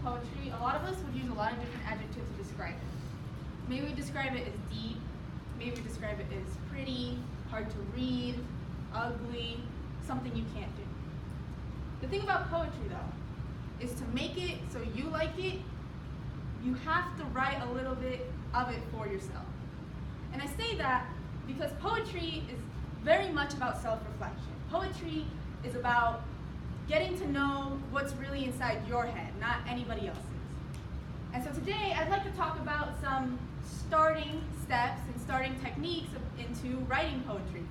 poetry, a lot of us would use a lot of different adjectives to describe it. Maybe we describe it as deep, maybe we describe it as pretty, hard to read, ugly, something you can't do. The thing about poetry, though, is to make it so you like it, you have to write a little bit of it for yourself. And I say that because poetry is very much about self-reflection. Poetry is about getting to know what's really inside your head, not anybody else's. And so today I'd like to talk about some starting steps and starting techniques into writing poetry.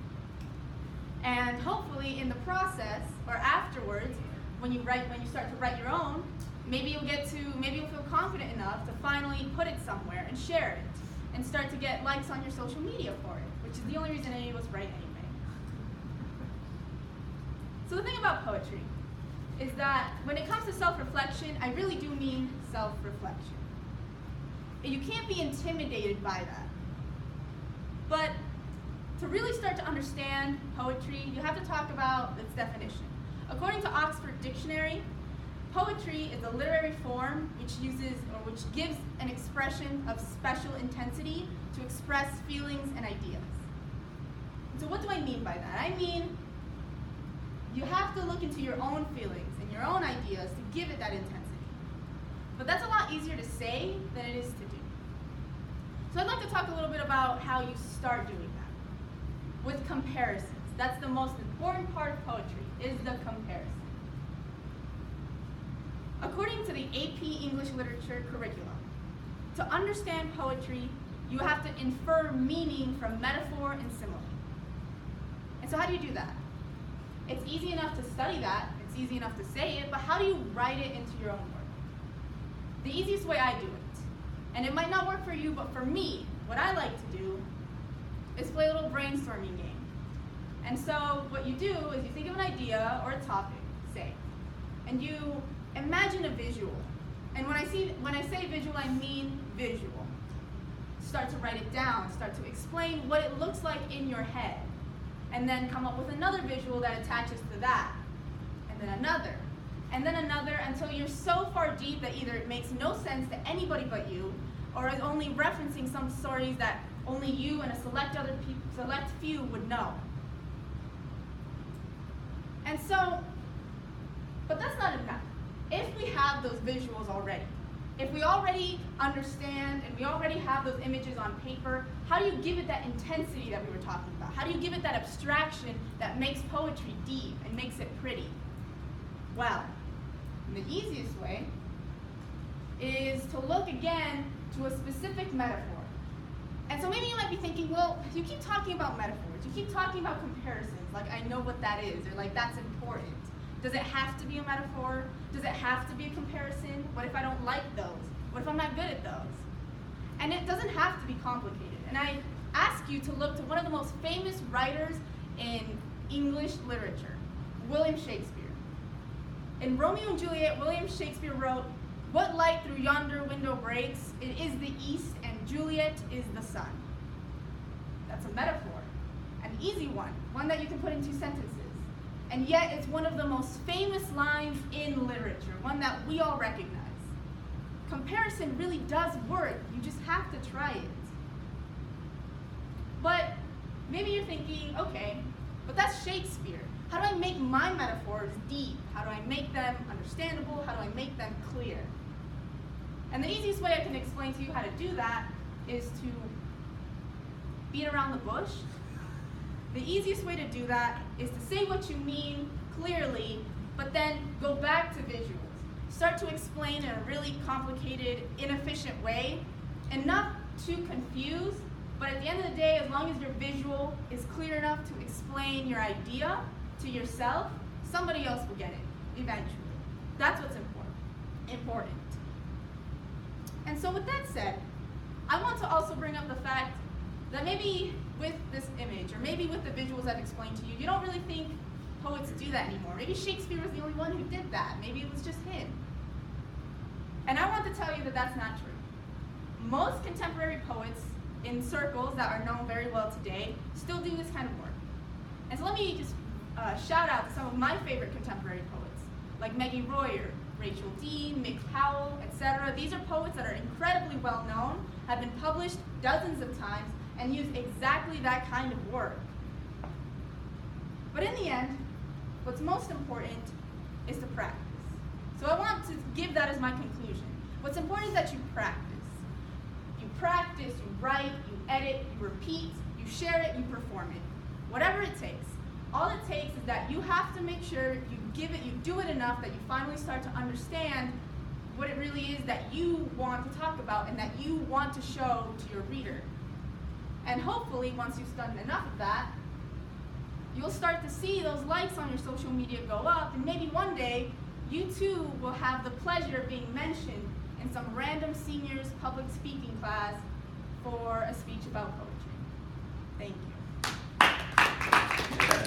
And hopefully in the process, or afterwards, when you start to write your own, maybe you'll feel confident enough to finally put it somewhere and share it, and start to get likes on your social media for it, which is the only reason any of us write anyway. So the thing about poetry is that when it comes to self-reflection, I really do mean self-reflection. You can't be intimidated by that. But to really start to understand poetry, you have to talk about its definition. According to Oxford Dictionary, poetry is a literary form which gives an expression of special intensity to express feelings and ideas. So what do I mean by that? I mean, you have to look into your own feelings and your own ideas to give it that intensity. But that's a lot easier to say than it is to do. So I'd like to talk a little bit about how you start doing that. With comparisons. That's the most important part of poetry, is the comparison. According to the AP English Literature curriculum, to understand poetry, you have to infer meaning from metaphor and simile. And so how do you do that? It's easy enough to study that, it's easy enough to say it, but how do you write it into your own work? The easiest way I do it, and it might not work for you, but for me, what I like to do is play a little brainstorming game. And so what you do is you think of an idea or a topic, say, and you imagine a visual. And when I say visual, I mean visual. Start to write it down, start to explain what it looks like in your head, and then come up with another visual that attaches to that, and then another, until you're so far deep that either it makes no sense to anybody but you, or is only referencing some stories that only you and a select few would know. And so, but that's not enough. If we have those visuals already, if we already understand and we already have those images on paper, how do you give it that intensity that we were talking about? How do you give it that abstraction that makes poetry deep and makes it pretty? Well, the easiest way is to look again to a specific metaphor. And so maybe you might be thinking, well, you keep talking about metaphors, you keep talking about comparisons, like I know what that is, or like that's important. Does it have to be a metaphor? Does it have to be a comparison? What if I don't like those? What if I'm not good at those? And it doesn't have to be complicated. And I ask you to look to one of the most famous writers in English literature, William Shakespeare. In Romeo and Juliet, William Shakespeare wrote, "What light through yonder window breaks? It is the east, and Juliet is the sun." That's a metaphor, an easy one that you can put in 2 sentences. And yet it's one of the most famous lines in literature, one that we all recognize. Comparison really does work, you just have to try it. But maybe you're thinking, okay, but that's Shakespeare. How do I make my metaphors deep? How do I make them understandable? How do I make them clear? And the easiest way I can explain to you how to do that is to beat around the bush. The easiest way to do that is to say what you mean clearly, but then go back to visuals. Start to explain in a really complicated, inefficient way, enough to confuse, but at the end of the day, as long as your visual is clear enough to explain your idea to yourself, somebody else will get it eventually. That's what's important. And so with that said, I want to also bring up the fact that maybe with this image, or maybe with the visuals I've explained to you, you don't really think poets do that anymore. Maybe Shakespeare was the only one who did that. Maybe it was just him. And I want to tell you that that's not true. Most contemporary poets in circles that are known very well today still do this kind of work. And so let me just shout out to some of my favorite contemporary poets, like Maggie Royer, Rachel Dean, Mick Powell, etc. These are poets that are incredibly well known, have been published dozens of times, and use exactly that kind of work. But in the end, what's most important is to practice. So I want to give that as my conclusion. What's important is that you practice. You practice, you write, you edit, you repeat, you share it, you perform it. Whatever it takes. All it takes is that you have to make sure you do it enough that you finally start to understand what it really is that you want to talk about and that you want to show to your reader. And hopefully, once you've done enough of that, you'll start to see those likes on your social media go up, and maybe one day, you too will have the pleasure of being mentioned in some random seniors public speaking class for a speech about poetry. Thank you.